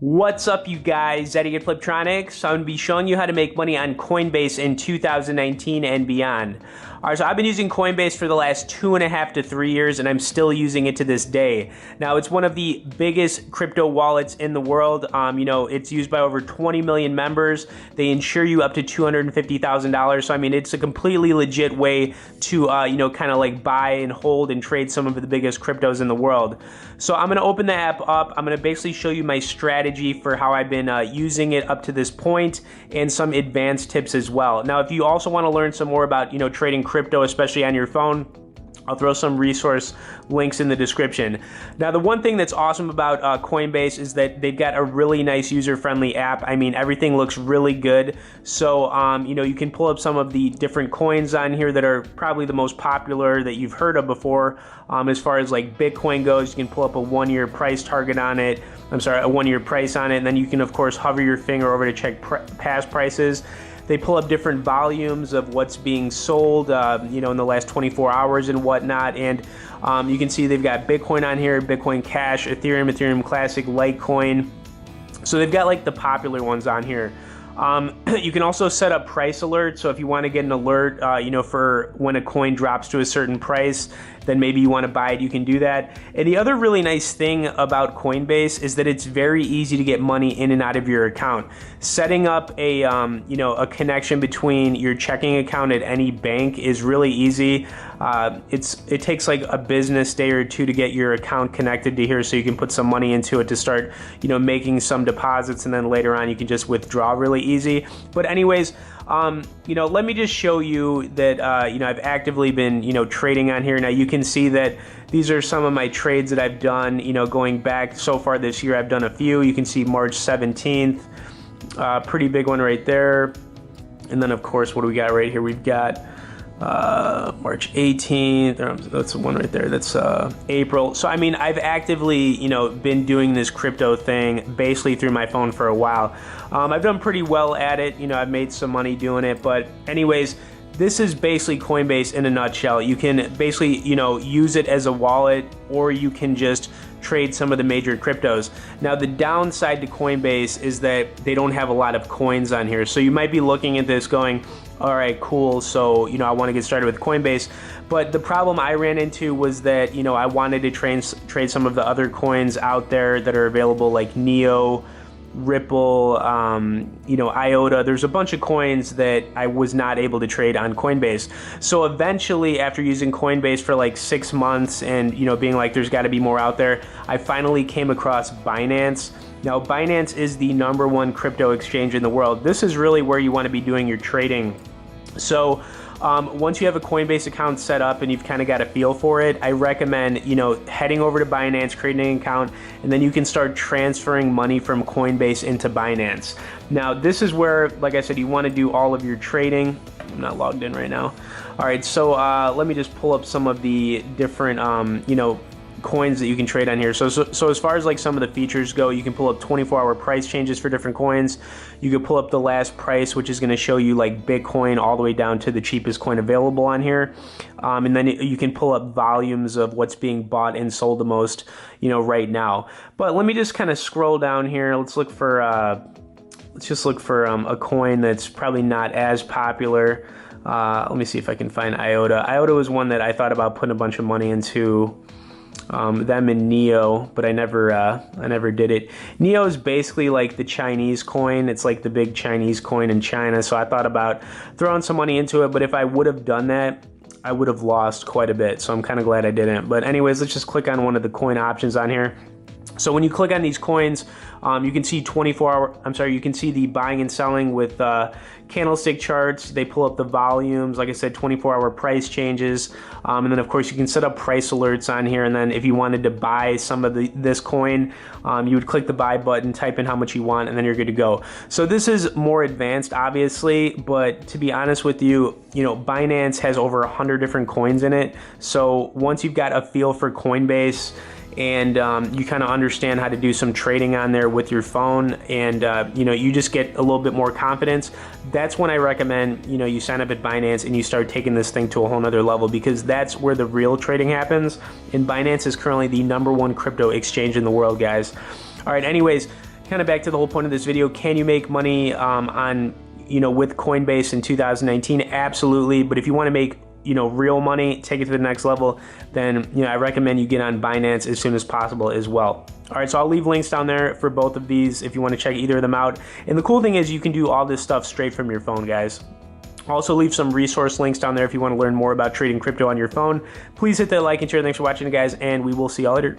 What's up, you guys? Eddie at Fliptroniks. I'm going to be showing you how to make money on Coinbase in 2019 and beyond. All right, so I've been using Coinbase for the last 2.5 to 3 years, and I'm still using it to this day. Now, it's one of the biggest crypto wallets in the world. It's used by over 20 million members. They insure you up to $250,000. So, I mean, it's a completely legit way to, kind of like buy and hold and trade some of the biggest cryptos in the world. So I'm going to open the app up. I'm going to basically show you my strategy for how I've been using it up to this point and some advanced tips as well. Now, if you also want to learn some more about, trading crypto, especially on your phone, I'll throw some resource links in the description. Now, the one thing that's awesome about Coinbase is that they've got a really nice user-friendly app. I mean, everything looks really good. So, you can pull up some of the different coins on here that are probably the most popular that you've heard of before. As far as like Bitcoin goes, you can pull up a 1-year price target on it. A 1-year price on it. And then you can, of course, hover your finger over to check past prices. They pull up different volumes of what's being sold, in the last 24 hours and whatnot. And you can see they've got Bitcoin on here, Bitcoin Cash, Ethereum, Ethereum Classic, Litecoin. So they've got like the popular ones on here. You can also set up price alerts. So if you want to get an alert, for when a coin drops to a certain price, then maybe you want to buy it, you can do that. And the other really nice thing about Coinbase is that it's very easy to get money in and out of your account. Setting up a connection between your checking account at any bank is really easy. It takes like a business day or two to get your account connected to here so you can put some money into it to start, making some deposits, and then later on you can just withdraw really easy. But anyways, let me just show you that, I've actively been, trading on here. Now you can see that these are some of my trades that I've done, going back so far this year. I've done a few. You can see March 17th, pretty big one right there. And then of course, what do we got right here? We've got March 18th, that's the one right there, that's April. So I mean, I've actively, been doing this crypto thing basically through my phone for a while. I've done pretty well at it, I've made some money doing it, but anyways, this is basically Coinbase in a nutshell. You can basically, use it as a wallet, or you can just trade some of the major cryptos. Now, the downside to Coinbase is that they don't have a lot of coins on here. So you might be looking at this going, all right, cool. So, I want to get started with Coinbase. But the problem I ran into was that, I wanted to trade some of the other coins out there that are available, like Neo, Ripple, IOTA. There's a bunch of coins that I was not able to trade on Coinbase. So eventually, after using Coinbase for like 6 months and, being like, there's got to be more out there, I finally came across Binance. Now, Binance is the #1 crypto exchange in the world. This is really where you want to be doing your trading. So once you have a Coinbase account set up and you've kind of got a feel for it, I recommend, heading over to Binance, creating an account, and then you can start transferring money from Coinbase into Binance. Now, this is where, like I said, you want to do all of your trading. I'm not logged in right now. All right, so let me just pull up some of the different, coins that you can trade on here. So as far as like some of the features go, you can pull up 24-hour price changes for different coins. You can pull up the last price, which is going to show you like Bitcoin all the way down to the cheapest coin available on here. And then you can pull up volumes of what's being bought and sold the most, right now. But let me just kind of scroll down here. Let's look for a coin that's probably not as popular. Let me see if I can find IOTA. IOTA was one that I thought about putting a bunch of money into. Them and Neo, but I never did it. Neo is basically like the Chinese coin. It's like the big Chinese coin in China. So I thought about throwing some money into it, but if I would have done that, I would have lost quite a bit. So I'm kind of glad I didn't. But anyways, let's just click on one of the coin options on here. So when you click on these coins, you can see you can see the buying and selling with candlestick charts. They pull up the volumes, like I said, 24-hour price changes. And then of course you can set up price alerts on here. And then if you wanted to buy some of this coin, you would click the buy button, type in how much you want, and then you're good to go. So this is more advanced, obviously, but to be honest with you, Binance has over 100 different coins in it. So once you've got a feel for Coinbase, and you kind of understand how to do some trading on there with your phone, and you just get a little bit more confidence, that's when I recommend you sign up at Binance and you start taking this thing to a whole nother level, because that's where the real trading happens. And Binance is currently the #1 crypto exchange in the world, guys. All right, anyways, kind of back to the whole point of this video, can you make money on, with Coinbase in 2019? Absolutely. But if you want to make, real money, take it to the next level, then, I recommend you get on Binance as soon as possible as well. All right, so I'll leave links down there for both of these if you want to check either of them out. And the cool thing is you can do all this stuff straight from your phone, guys. I'll also leave some resource links down there if you want to learn more about trading crypto on your phone. Please hit that like and share. Thanks for watching, guys, and we will see y'all later.